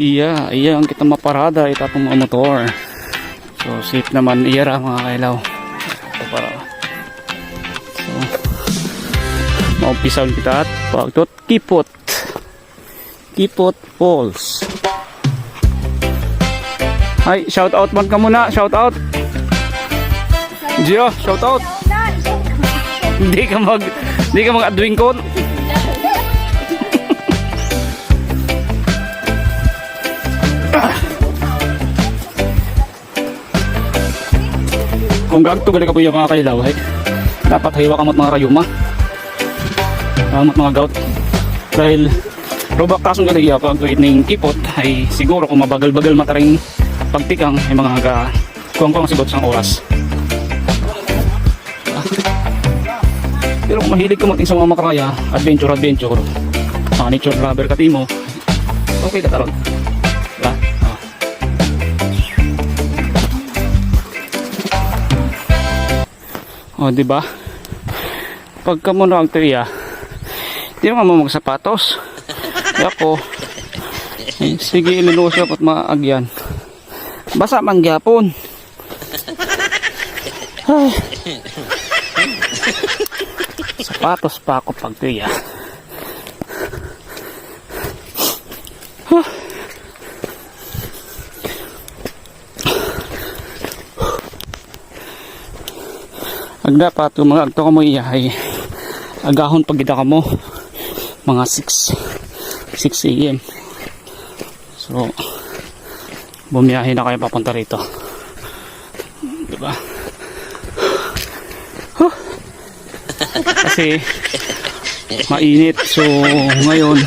Iya ang kita maparada ita itong mga motor. So safe naman iya ra mga kailaw. Ito para. So maumpisaw kita at pagtot Kipot Falls. Hi, shout out man ka muna, shout out. Gio, shout out. Hindi ka mag-adwing kon. Kung gagto gali ka po yung mga kailaw, dapat hiwa kamot mga rayuma, kamot mga gout. Dahil robak kasong gali pag tuwid ng kipot ay siguro kung mabagal-bagal mataring pagtikang ay mga kuwang sigot sang oras. Pero kung mahilig ka mating sa mga makaraya, adventure, mga nature lover katimo, okay ka taron. Diba? Diba? Pagka mo na ang tuya, di naman mo magsapatos. Kaya po, sige ililusap at maagyan. Basa man gyapon. Ay. Sapatos pa ako pag tuya. Dapat mga agto ka mo iya ay agahon pag kita ka mo mga 6 AM. So bumiyahe na kayo papunta rito, diba? Kasi mainit, so ngayon